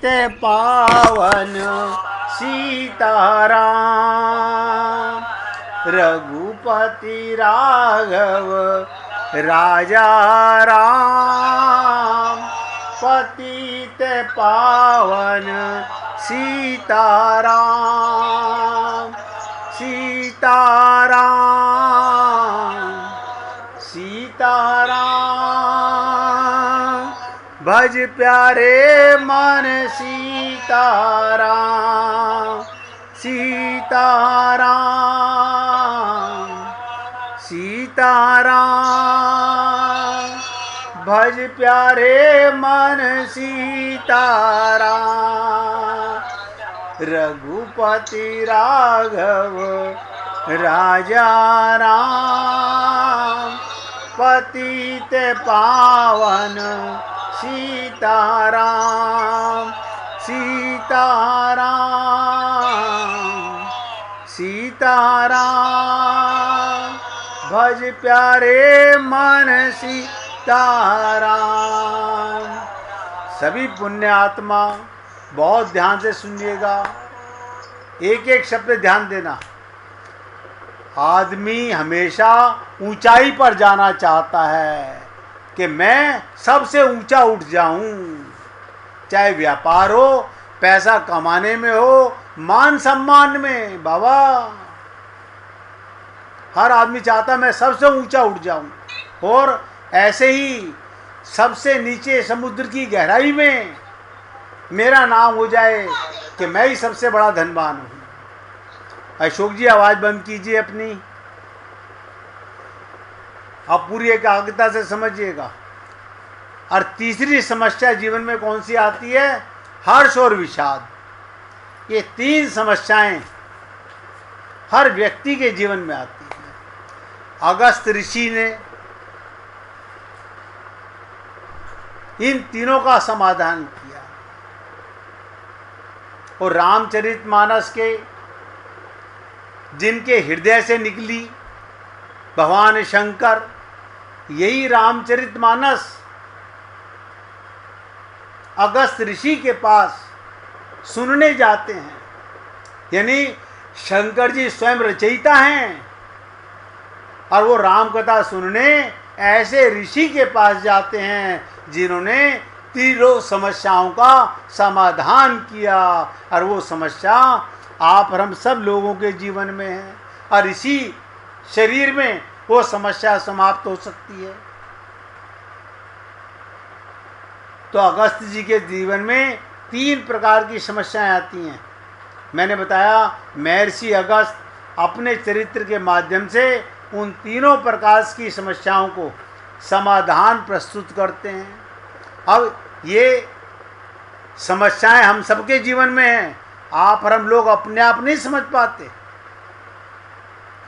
ते पावन सीताराम। रघुपति राघव राजा राम, पतित पावन सीताराम। सीताराम सीताराम, भज प्यारे मन सीताराम। सीताराम सीताराम, भज प्यारे मन सीताराम। रघुपति राघव राजा राम, पतित पावन सीताराम। सीताराम सीताराम, भज प्यारे मन सीताराम। सभी पुण्य आत्मा बहुत ध्यान से सुनिएगा, एक एक शब्द ध्यान देना। आदमी हमेशा ऊंचाई पर जाना चाहता है कि मैं सबसे ऊंचा उठ जाऊं, चाहे व्यापार हो, पैसा कमाने में हो, मान सम्मान में। बाबा, हर आदमी चाहता मैं सबसे ऊंचा उठ जाऊं, और ऐसे ही सबसे नीचे समुद्र की गहराई में मेरा नाम हो जाए कि मैं ही सबसे बड़ा धनवान हूं। अशोक जी, आवाज बंद कीजिए अपनी। आप पूरी एकाग्रता से समझिएगा। और तीसरी समस्या जीवन में कौन सी आती है? हर्ष और विषाद। ये तीन समस्याएं हर व्यक्ति के जीवन में आती हैं। अगस्त ऋषि ने इन तीनों का समाधान किया, और रामचरितमानस के जिनके हृदय से निकली भगवान शंकर, यही रामचरितमानस अगस्त ऋषि के पास सुनने जाते हैं। यानी शंकर जी स्वयं रचयिता हैं, और वो राम कथा सुनने ऐसे ऋषि के पास जाते हैं जिन्होंने तीनों समस्याओं का समाधान किया। और वो समस्या आप और हम सब लोगों के जीवन में है, और इसी शरीर में वो समस्या समाप्त हो सकती है। तो अगस्त जी के जीवन में तीन प्रकार की समस्याएं आती हैं। मैंने बताया महर्षि अगस्त अपने चरित्र के माध्यम से उन तीनों प्रकार की समस्याओं को समाधान प्रस्तुत करते हैं। अब ये समस्याएं हम सबके जीवन में हैं, आप और हम लोग अपने आप नहीं समझ पाते,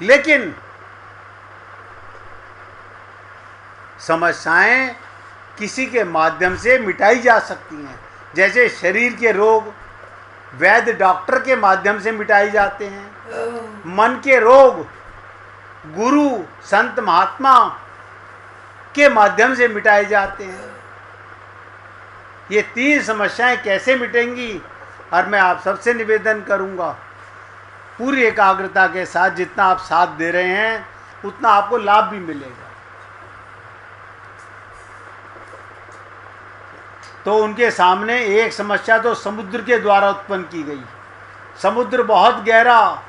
लेकिन समस्याएं किसी के माध्यम से मिटाई जा सकती हैं। जैसे शरीर के रोग वैद्य डॉक्टर के माध्यम से मिटाए जाते हैं, मन के रोग गुरु संत महात्मा के माध्यम से मिटाए जाते हैं। ये तीन समस्याएं कैसे मिटेंगी? और मैं आप सबसे निवेदन करूंगा, पूरी एकाग्रता के साथ जितना आप साथ दे रहे हैं उतना आपको लाभ भी मिलेगा। तो उनके सामने एक समस्या तो समुद्र के द्वारा उत्पन्न की गई। समुद्र बहुत गहरा,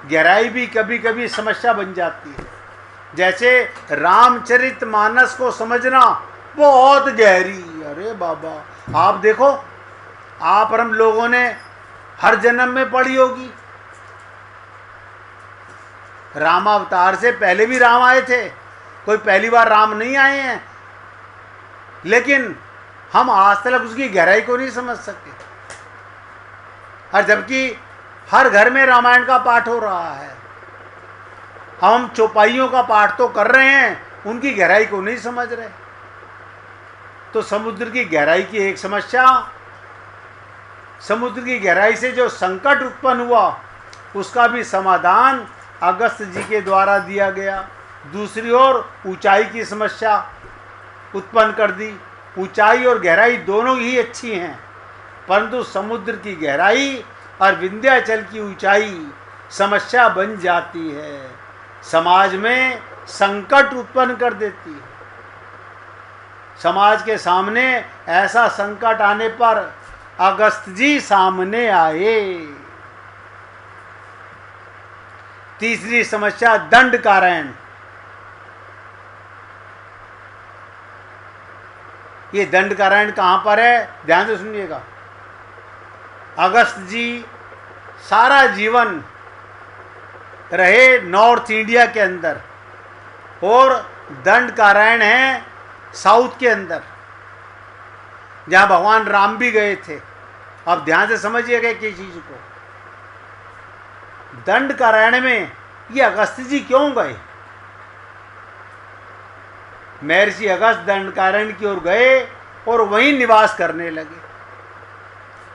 गहराई भी कभी कभी समस्या बन जाती है। जैसे रामचरितमानस को समझना बहुत गहरी। अरे बाबा, आप देखो, आप और हम लोगों ने हर जन्म में पढ़ी होगी। रामावतार से पहले भी राम आए थे, कोई पहली बार राम नहीं आए हैं, लेकिन हम आज तक उसकी गहराई को नहीं समझ सके। और जबकि हर घर में रामायण का पाठ हो रहा है, हम चौपाइयों का पाठ तो कर रहे हैं, उनकी गहराई को नहीं समझ रहे। तो समुद्र की गहराई की एक समस्या, समुद्र की गहराई से जो संकट उत्पन्न हुआ उसका भी समाधान अगस्त जी के द्वारा दिया गया। दूसरी ओर ऊंचाई की समस्या उत्पन्न कर दी। ऊंचाई और गहराई दोनों ही अच्छी हैं, परंतु समुद्र की गहराई और विंध्याचल की ऊंचाई समस्या बन जाती है, समाज में संकट उत्पन्न कर देती है। समाज के सामने ऐसा संकट आने पर अगस्त जी सामने आए। तीसरी समस्या दंडकारण्य। ये दंडकारण्य कहाँ पर है, ध्यान से सुनिएगा। अगस्त जी सारा जीवन रहे नॉर्थ इंडिया के अंदर और दंडकारण्य है साउथ के अंदर, जहाँ भगवान राम भी गए थे। अब ध्यान से समझिएगा कि चीज को, दंडकारण्य में ये अगस्त जी क्यों गए? महर्षि अगस्त दंडकारण्य की ओर गए और वहीं निवास करने लगे।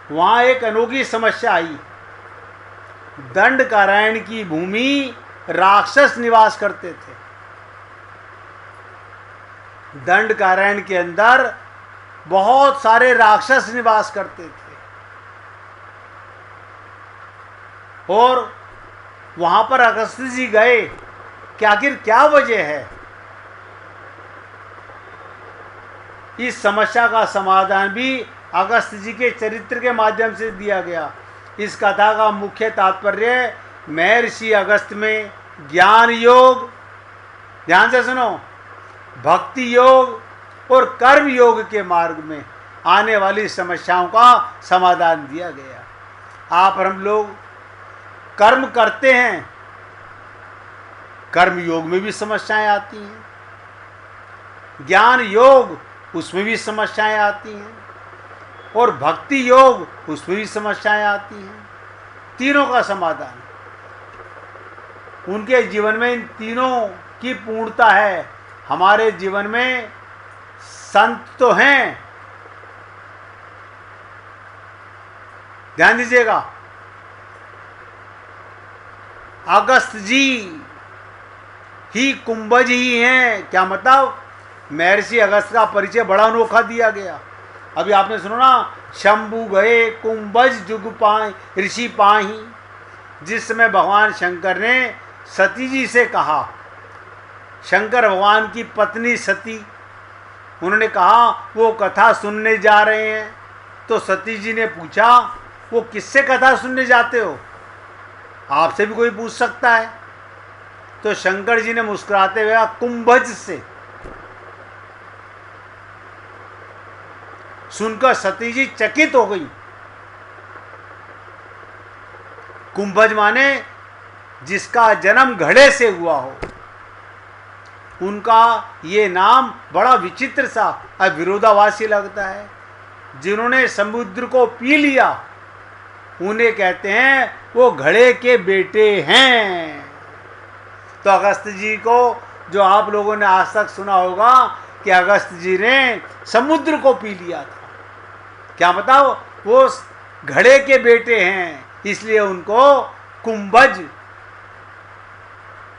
वहां एक अनोखी समस्या आई। दंडकारण्य की भूमि राक्षस निवास करते थे। दंडकारण्य के अंदर बहुत सारे राक्षस निवास करते थे और वहां पर अगस्त जी गए कि आखिर क्या वजह है। इस समस्या का समाधान भी अगस्त जी के चरित्र के माध्यम से दिया गया। इस कथा का मुख्य तात्पर्य महर्षि अगस्त में ज्ञान योग, ध्यान से सुनो, भक्ति योग और कर्म योग के मार्ग में आने वाली समस्याओं का समाधान दिया गया। आप और हम लोग कर्म करते हैं, कर्म योग में भी समस्याएं आती हैं, ज्ञान योग उसमें भी समस्याएं आती हैं और भक्ति योग उसमें भी समस्याएं आती हैं। तीनों का समाधान उनके जीवन में, इन तीनों की पूर्णता है। हमारे जीवन में संत तो हैं, ध्यान दीजिएगा, अगस्त जी ही कुंभज ही हैं। क्या मतलब? महर्षि अगस्त का परिचय बड़ा अनोखा दिया गया। अभी आपने सुना ना, शंभु गए कुंभज जुग पाए ऋषि पाही। जिस समय भगवान शंकर ने सती जी से कहा, शंकर भगवान की पत्नी सती, उन्होंने कहा वो कथा सुनने जा रहे हैं। तो सती जी ने पूछा, वो किससे कथा सुनने जाते हो? आपसे भी कोई पूछ सकता है। तो शंकर जी ने मुस्कुराते हुए कहा, कुंभज से। सुनकर सती जी चकित हो गई। कुंभज माने जिसका जन्म घड़े से हुआ हो। उनका ये नाम बड़ा विचित्र सा और विरोधाभासी लगता है। जिन्होंने समुद्र को पी लिया उन्हें कहते हैं वो घड़े के बेटे हैं। तो अगस्त जी को, जो आप लोगों ने आज तक सुना होगा कि अगस्त जी ने समुद्र को पी लिया था, क्या बताओ, वो घड़े के बेटे हैं, इसलिए उनको कुंभज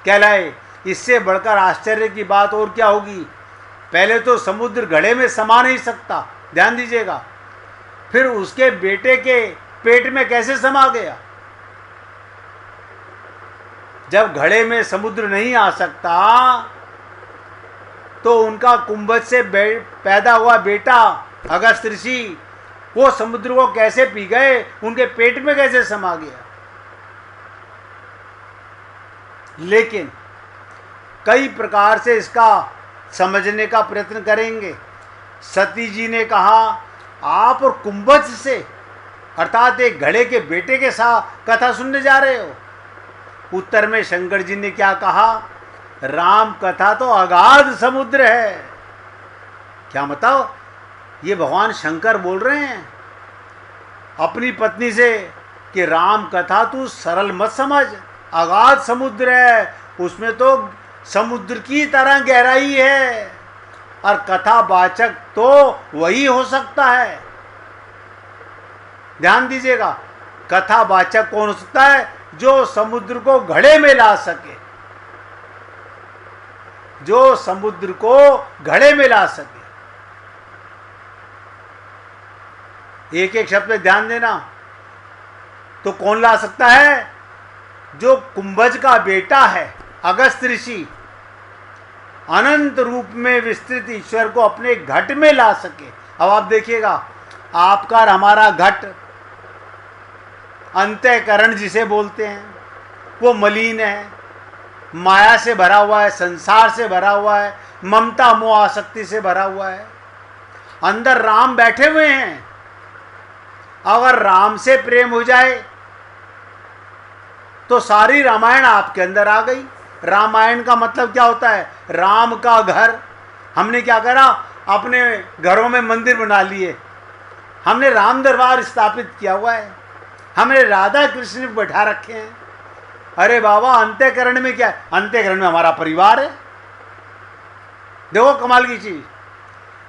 कहलाए। इससे बढ़कर आश्चर्य की बात और क्या होगी? पहले तो समुद्र घड़े में समा नहीं सकता, ध्यान दीजिएगा, फिर उसके बेटे के पेट में कैसे समा गया? जब घड़े में समुद्र नहीं आ सकता तो उनका कुंभज से पैदा हुआ बेटा अगस्त ऋषि वो समुद्र को कैसे पी गए, उनके पेट में कैसे समा गया? लेकिन कई प्रकार से इसका समझने का प्रयत्न करेंगे। सती जी ने कहा आप और कुंभज से, अर्थात एक घड़े के बेटे के साथ कथा सुनने जा रहे हो। उत्तर में शंकर जी ने क्या कहा? राम कथा तो अगाध समुद्र है। क्या बताओ, ये भगवान शंकर बोल रहे हैं अपनी पत्नी से कि राम कथा तू सरल मत समझ, अगाध समुद्र है, उसमें तो समुद्र की तरह गहराई है और कथावाचक तो वही हो सकता है। ध्यान दीजिएगा, कथावाचक कौन हो सकता है? जो समुद्र को घड़े में ला सके, जो समुद्र को घड़े में ला सके। एक एक शब्द पे ध्यान देना। तो कौन ला सकता है? जो कुंभज का बेटा है अगस्त ऋषि, अनंत रूप में विस्तृत ईश्वर को अपने घट में ला सके। अब आप देखिएगा, आपका और हमारा घट, अंतःकरण जिसे बोलते हैं, वो मलिन है, माया से भरा हुआ है, संसार से भरा हुआ है, ममता मोह आसक्ति से भरा हुआ है। अंदर राम बैठे हुए हैं। अगर राम से प्रेम हो जाए तो सारी रामायण आपके अंदर आ गई। रामायण का मतलब क्या होता है? राम का घर। हमने क्या करा? अपने घरों में मंदिर बना लिए, हमने राम दरबार स्थापित किया हुआ है, हमने राधा कृष्ण बैठा रखे हैं। अरे बाबा, अंतःकरण में क्या है? अंतःकरण में हमारा परिवार है। देखो कमाल की चीज,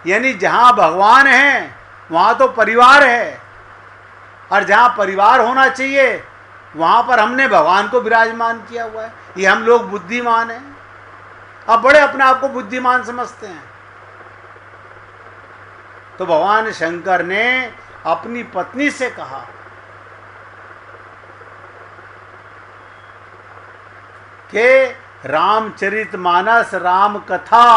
यानी जहां भगवान है वहां तो परिवार है, और जहां परिवार होना चाहिए वहां पर हमने भगवान को विराजमान किया हुआ है। ये हम लोग बुद्धिमान हैं। अब बड़े अपने आप को बुद्धिमान समझते हैं। तो भगवान शंकर ने अपनी पत्नी से कहा कि रामचरितमानस राम कथा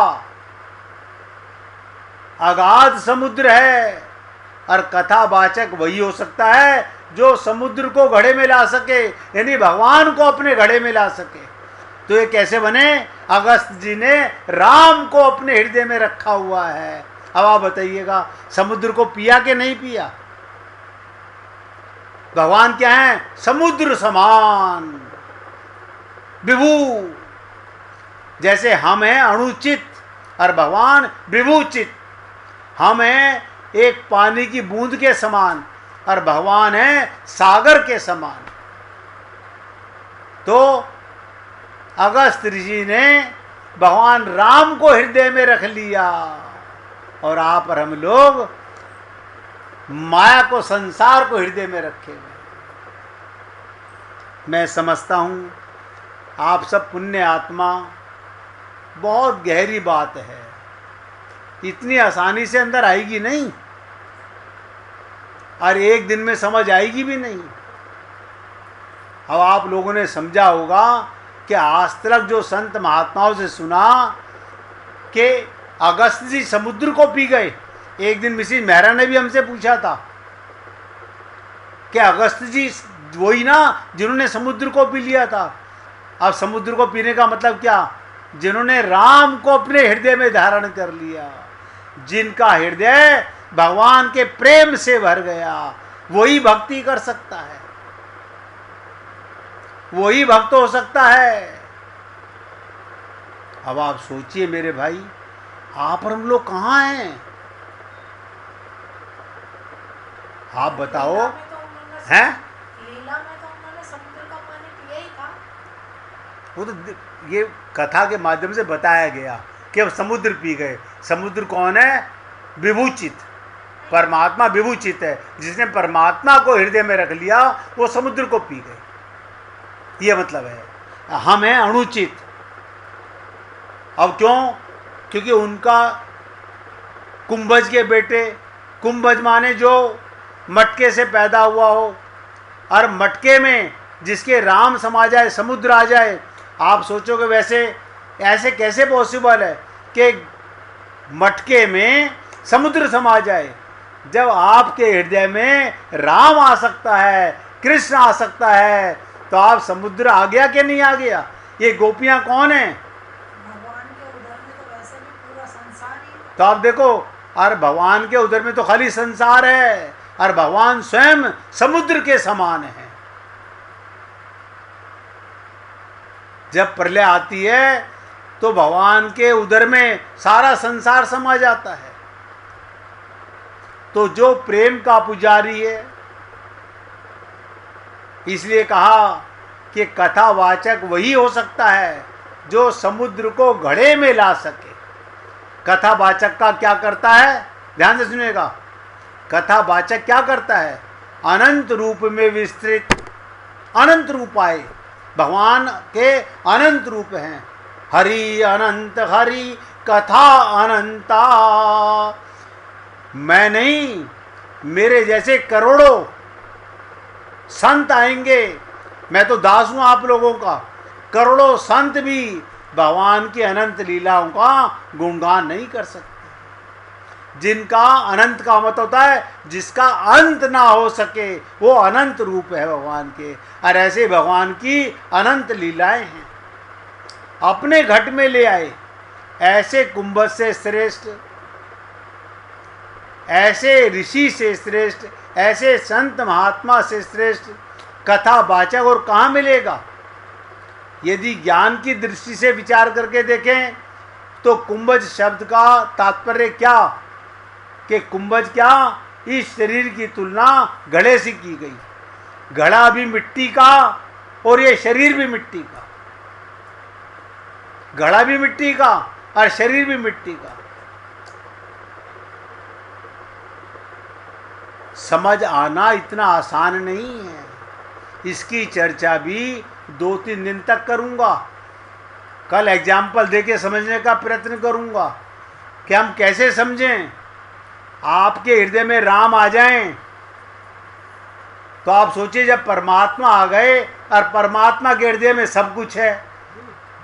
अगाध समुद्र है, और कथावाचक वही हो सकता है जो समुद्र को घड़े में ला सके, यानी भगवान को अपने घड़े में ला सके। तो ये कैसे बने? अगस्त जी ने राम को अपने हृदय में रखा हुआ है। अब आप बताइएगा, समुद्र को पिया कि नहीं पिया? भगवान क्या है? समुद्र समान विभू। जैसे हम हैं अणुचित और भगवान विभूचित। हम हैं एक पानी की बूंद के समान और भगवान है सागर के समान। तो अगस्त ऋषि ने भगवान राम को हृदय में रख लिया, और आप और हम लोग माया को, संसार को हृदय में रखे हुए। मैं समझता हूं आप सब पुण्य आत्मा, बहुत गहरी बात है, इतनी आसानी से अंदर आएगी नहीं, और एक दिन में समझ आएगी भी नहीं। अब आप लोगों ने समझा होगा कि आज तक जो संत महात्माओं से सुना कि अगस्त जी समुद्र को पी गए। एक दिन मिसिस मेहरा ने भी हमसे पूछा था कि अगस्त जी वही ना जिन्होंने समुद्र को पी लिया था। अब समुद्र को पीने का मतलब क्या? जिन्होंने राम को अपने हृदय में धारण कर लिया, जिनका हृदय भगवान के प्रेम से भर गया, वही भक्ति कर सकता है, वही भक्त हो सकता है। अब आप सोचिए मेरे भाई, आप और हम लोग कहाँ हैं? आप बताओ। हैं? लीला में तो उन्होंने समुद्र का पानी पिया ही था। वो तो ये कथा के माध्यम से बताया गया कि अब समुद्र पी गए। समुद्र कौन है? विभूचित। परमात्मा विभूचित है। जिसने परमात्मा को हृदय में रख लिया वो समुद्र को पी गए। ये मतलब है। हम हैं अणुचित। अब क्यों? क्योंकि उनका कुंभज के बेटे, कुंभज माने जो मटके से पैदा हुआ हो, और मटके में जिसके राम समा जाए, समुद्र आ जाए। आप सोचोगे वैसे ऐसे कैसे पॉसिबल है कि मटके में समुद्र समा जाए? जब आपके हृदय में राम आ सकता है, कृष्ण आ सकता है, तो आप समुद्र आ गया कि नहीं आ गया? ये गोपियां कौन हैं? भगवान के उदर में तो वैसे भी पूरा संसार ही। तो आप देखो, और भगवान के उदर में तो खाली संसार है, और भगवान स्वयं समुद्र के समान है। जब प्रलय आती है तो भगवान के उदर में सारा संसार समा जाता है। तो जो प्रेम का पुजारी है, इसलिए कहा कि कथावाचक वही हो सकता है जो समुद्र को घड़े में ला सके। कथावाचक का क्या करता है? ध्यान से सुनिएगा। कथावाचक क्या करता है? अनंत रूप में विस्तृत, अनंत रूप आए। भगवान के अनंत रूप हैं। हरि अनंत हरि कथा अनंता। मैं नहीं, मेरे जैसे करोड़ों संत आएंगे, मैं तो दास हूं आप लोगों का, करोड़ों संत भी भगवान की अनंत लीलाओं का गुणगान नहीं कर सकते। जिनका अनंत का मत होता है जिसका अंत ना हो सके, वो अनंत रूप है भगवान के। और ऐसे भगवान की अनंत लीलाएं हैं। अपने घट में ले आए ऐसे कुंभज से श्रेष्ठ, ऐसे ऋषि से श्रेष्ठ, ऐसे संत महात्मा से श्रेष्ठ कथा वाचक और कहाँ मिलेगा। यदि ज्ञान की दृष्टि से विचार करके देखें तो कुंभज शब्द का तात्पर्य क्या, कि कुंभज क्या, इस शरीर की तुलना घड़े से की गई। घड़ा भी मिट्टी का और ये शरीर भी मिट्टी का, घड़ा भी मिट्टी का और शरीर भी मिट्टी का। समझ आना इतना आसान नहीं है। इसकी चर्चा भी 2-3 दिन तक करूंगा। कल एग्जाम्पल देके समझने का प्रयत्न करूंगा कि हम कैसे समझें। आपके हृदय में राम आ जाएं तो आप सोचिए, जब परमात्मा आ गए और परमात्मा के हृदय में सब कुछ है,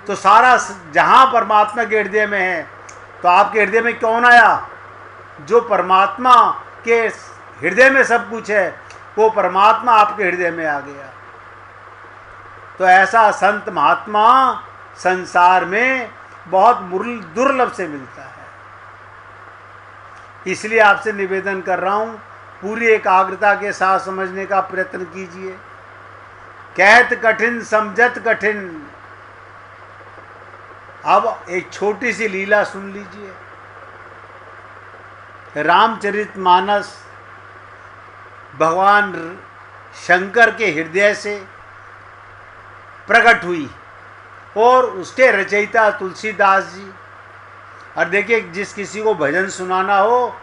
तो सारा जहां परमात्मा के हृदय में है, तो आपके हृदय में कौन आया? जो परमात्मा के हृदय में सब कुछ है, वो परमात्मा आपके हृदय में आ गया। तो ऐसा संत महात्मा संसार में बहुत दुर्लभ से मिलता है। इसलिए आपसे निवेदन कर रहा हूं, पूरी एकाग्रता के साथ समझने का प्रयत्न कीजिए। कहत कठिन समझत कठिन। अब एक छोटी सी लीला सुन लीजिए। रामचरितमानस भगवान शंकर के हृदय से प्रकट हुई और उसके रचयिता तुलसीदास जी। और देखिए, जिस किसी को भजन सुनाना हो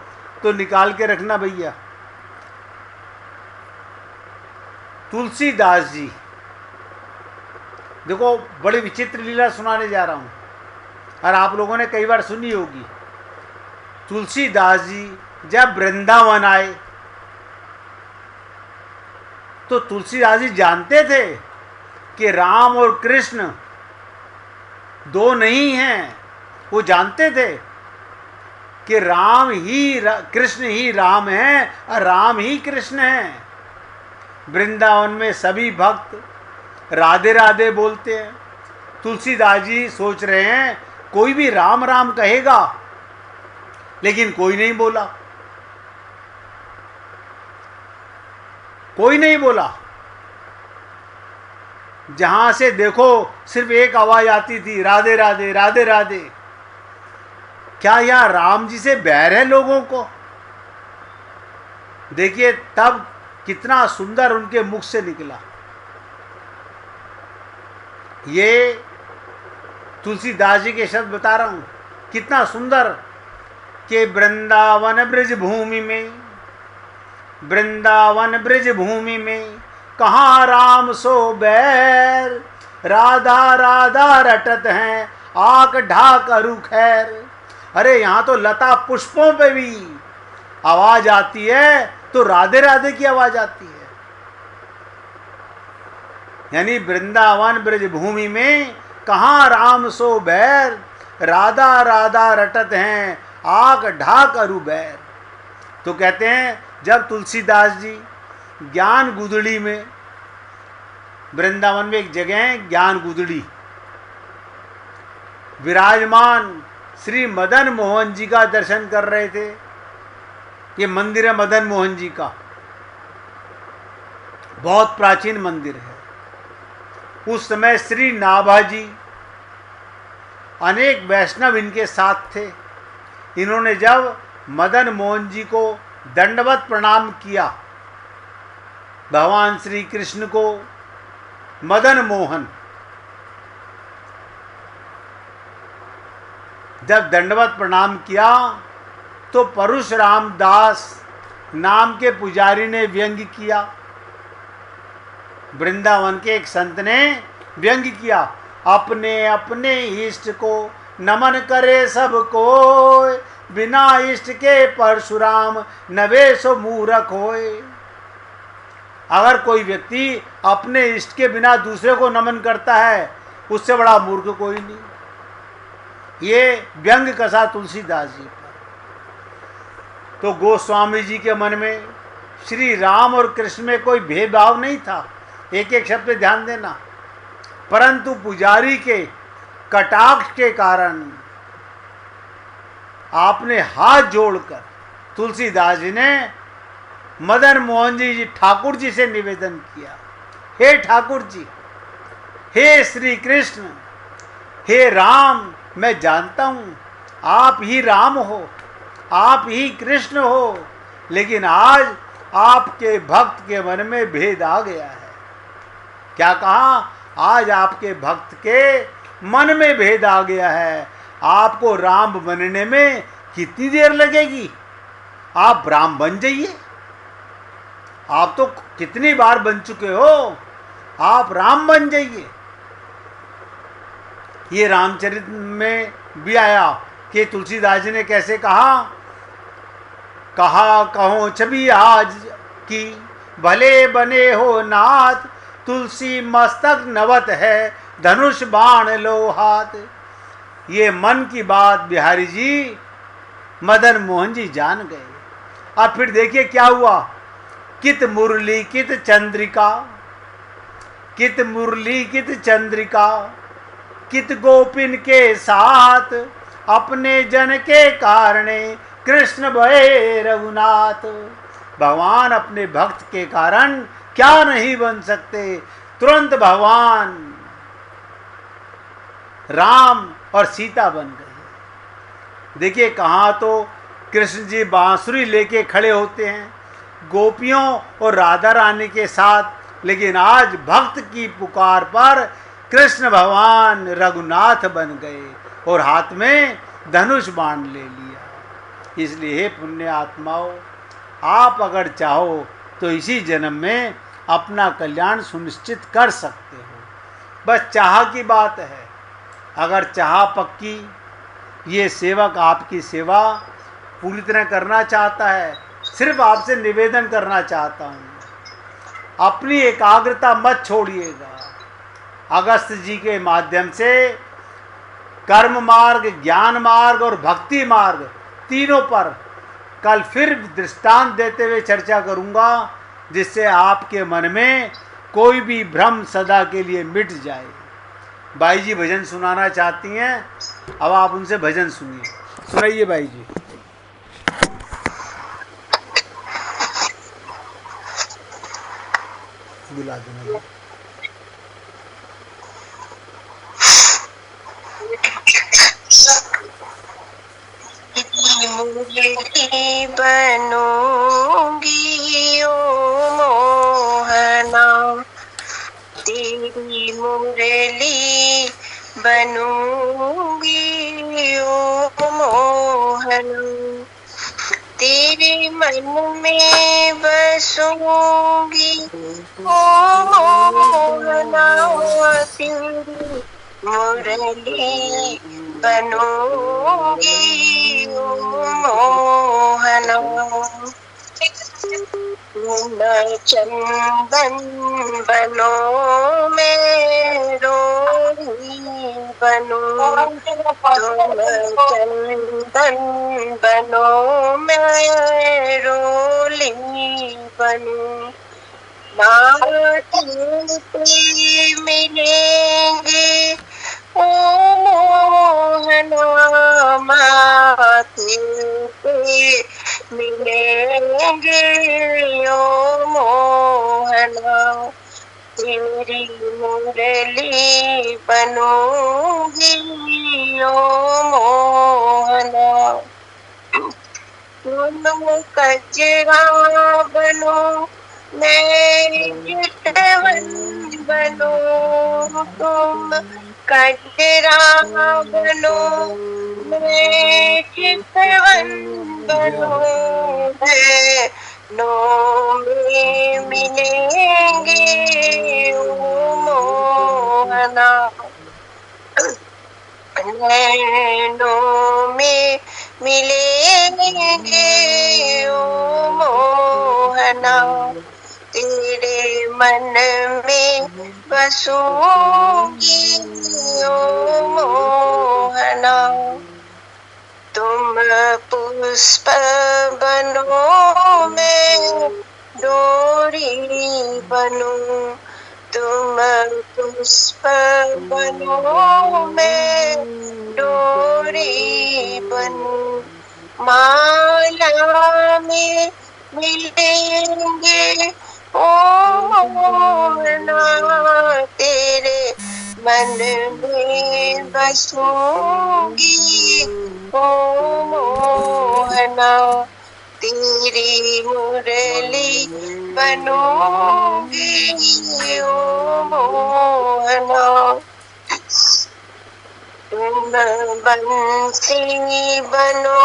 तो निकाल के रखना भैया। तुलसीदास जी, देखो बड़ी विचित्र लीला सुनाने जा रहा हूँ और आप लोगों ने कई बार सुनी होगी। तुलसीदास जी जब वृंदावन आए तो तुलसीदास जी जानते थे कि राम और कृष्ण दो नहीं हैं। वो जानते थे कि कृष्ण ही राम है और राम ही कृष्ण है। वृंदावन में सभी भक्त राधे राधे बोलते हैं। तुलसीदास जी सोच रहे हैं कोई भी राम राम कहेगा, लेकिन कोई नहीं बोला, कोई नहीं बोला। जहां से देखो सिर्फ एक आवाज आती थी, राधे राधे राधे राधे। क्या यह राम जी से बैर है लोगों को? देखिए तब कितना सुंदर उनके मुख से निकला। ये तुलसीदास जी के शब्द बता रहा हूं, कितना सुंदर कि वृंदावन ब्रज भूमि में, वृंदावन ब्रज भूमि में कहाँ राम सो बैर, राधा राधा रटत हैं आंख ढाक अरु खैर। अरे यहाँ तो लता पुष्पों पे भी आवाज आती है तो राधे राधे की आवाज आती है। यानी वृंदावन ब्रज भूमि में कहाँ राम सो बैर, राधा राधा रटत हैं आंख ढाक अरु बैर। तो कहते हैं जब तुलसीदास जी ज्ञान गुदड़ी में, वृंदावन में एक जगह है ज्ञान गुदड़ी, विराजमान श्री मदन मोहन जी का दर्शन कर रहे थे। ये मंदिर है मदन मोहन जी का, बहुत प्राचीन मंदिर है। उस समय श्री नाभा जी, अनेक वैष्णव इनके साथ थे। इन्होंने जब मदन मोहन जी को दंडवत प्रणाम किया, भगवान श्री कृष्ण को मदन मोहन जब दंडवत प्रणाम किया तो परशुराम दास नाम के पुजारी ने व्यंग किया। वृंदावन के एक संत ने व्यंग किया, अपने अपने इष्ट को नमन करे सब कोई, बिना इष्ट के परशुराम नवे सो मूरख होए। अगर कोई व्यक्ति अपने इष्ट के बिना दूसरे को नमन करता है, उससे बड़ा मूर्ख कोई नहीं। ये व्यंग कसा तुलसीदास जी पर। तो गोस्वामी जी के मन में श्री राम और कृष्ण में कोई भेदभाव नहीं था, एक एक शब्द पे ध्यान देना, परंतु पुजारी के कटाक्ष के कारण आपने हाथ जोड़कर तुलसीदास जी ने मदन मोहन जी ठाकुर जी से निवेदन किया, हे ठाकुर जी, हे श्री कृष्ण, हे राम, मैं जानता हूँ आप ही राम हो, आप ही कृष्ण हो, लेकिन आज आपके भक्त के मन में भेद आ गया है। क्या कहा? आज आपके भक्त के मन में भेद आ गया है। आपको राम बनने में कितनी देर लगेगी? आप राम बन जाइए। आप तो कितनी बार बन चुके हो, आप राम बन जाइए। ये रामचरित में भी आया कि तुलसीदास जी ने कैसे कहा, कहा कहो छवि आज की भले बने हो नाथ, तुलसी मस्तक नवत है धनुष बाण लो हाथ। ये मन की बात बिहारी जी मदन मोहन जी जान गए। अब फिर देखिए क्या हुआ, कित मुरली कित चंद्रिका, कित मुरली कित चंद्रिका, कित गोपिन के साथ, अपने जन के कारणे कृष्ण भये रघुनाथ। भगवान अपने भक्त के कारण क्या नहीं बन सकते, तुरंत भगवान राम और सीता बन गए। देखिए कहाँ तो कृष्ण जी बांसुरी लेके खड़े होते हैं गोपियों और राधा रानी के साथ, लेकिन आज भक्त की पुकार पर कृष्ण भगवान रघुनाथ बन गए और हाथ में धनुष बाण ले लिया। इसलिए हे पुण्य आत्माओं, आप अगर चाहो तो इसी जन्म में अपना कल्याण सुनिश्चित कर सकते हो। बस चाह की बात है। अगर चाह पक्की, ये सेवक आपकी सेवा पूरी तरह करना चाहता है, सिर्फ आपसे निवेदन करना चाहता हूँ, अपनी एकाग्रता मत छोड़िएगा। अगस्त जी के माध्यम से कर्म मार्ग, ज्ञान मार्ग और भक्ति मार्ग तीनों पर कल फिर दृष्टांत देते हुए चर्चा करूँगा, जिससे आपके मन में कोई भी भ्रम सदा के लिए मिट जाए। भाई जी भजन सुनाना चाहती हैं, अब आप उनसे भजन सुनिए। सुनाइए भाई जी। बुला देना। मुरली बनूंगी ओ मोहना, तेरी मुरली बनूंगी ओ मोहना, तेरे मन में बसूंगी ओ मोहना, तेरी मुरली बनूंगी ओ मोहना। तुम चंदन बनो मैं रोही बनो, तुम चंदन बनो मैं रोली बनूं, माथे पे मिलेंगे ओ मोहना, माथे पे मिलेंगे ओ मोहना, तेरी मुरली बनूंगी ओ मोहना। तुम कजरा बनो मैं चितवन बनो, तुम कजरा बनो मैं चितवन बनो, नो में मिलेंगे ओ मोहना, नैनों में मिलेंगे ओ मोहना, तेरे मन में बसूंगी ओ मोहना। तुम पुष्प बनो मैं डोरी बनूं, तुम पुष्प बनो मैं डोरी बनूं। माला में मिलेंगे ओ मोहना, तेरे मन में बसूंगी ओ मोहना। तेरी मुरली बनूंगी ओ मोहना। तुम बंसी बनो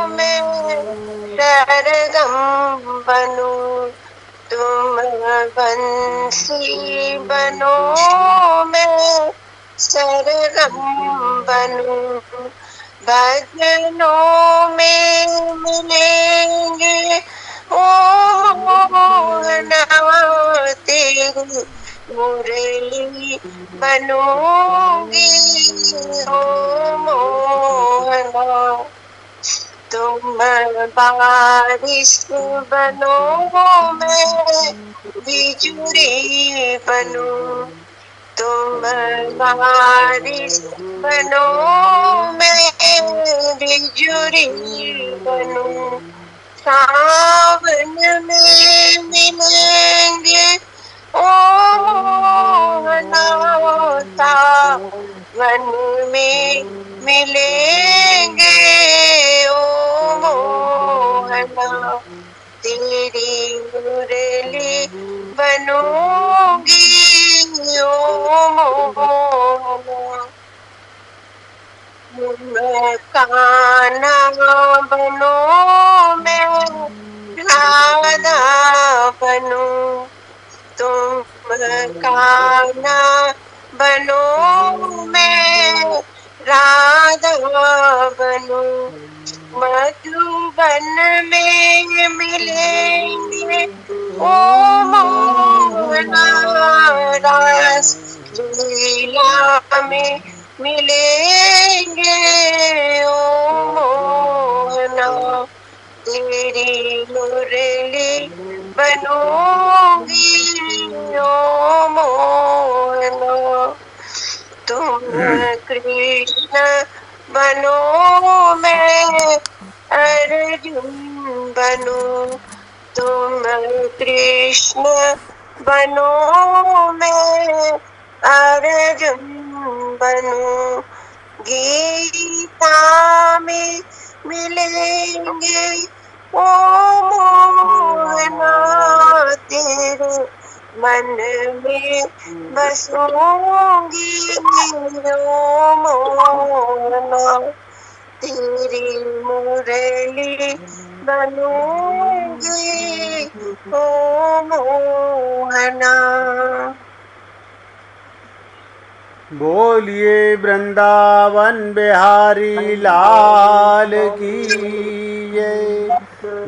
मैं सरगम बनूं, तुम बंसी बनो मैं सरगम बनूं। भजनों में मिलेंगे ओ मोहना, तेरी मुरली बनूंगी ओ मोहना। तुम बारिश बनो मैं बिजुली बनूं, तुम बारिश बनो मैं बिजुली बनूं। सावन में मिलेंगे ओ मोहना, सावन में मिलेंगे ओ मोहना। तेरी मुरली बनूंगी ओ मोहना। तुम कान्हा बनो मैं राधा बनूं, तुम कान्हा बनो मैं राधा बनूं। मधुबन में मिलेंगे ओ मोहना, रास लीला में मिलेंगे ओ मोहना। तेरी मुरली बनूंगी ओ मोहना। तुम कृष्ण बनो मैं अर्जुन बनूं, तुम कृष्ण बनो मैं अर्जुन बनूं। गीता में मिलेंगे ओ मोहना, तेरे मन में बसूंगी ओ मोहना। तेरी मुरली बनूंगी ओ मोहना। बोलिए वृंदावन बिहारी लाल की जय।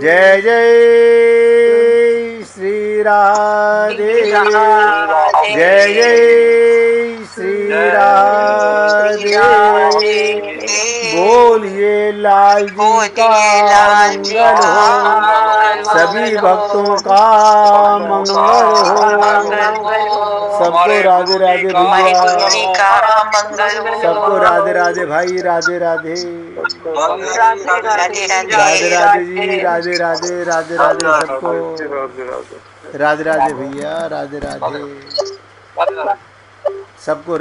जय जय श्री राधे, जय जय श्री राधे। बोलिए लाल जी का मंगल हो, सभी भक्तों का मंगल हो। सबको राधे राधे भैया, सबको राधे राधे भाई, राधे राधे, राधे राधे जी, राधे राधे, राधे राधे सबको, राधे राधे भैया, राधे राधे सबको।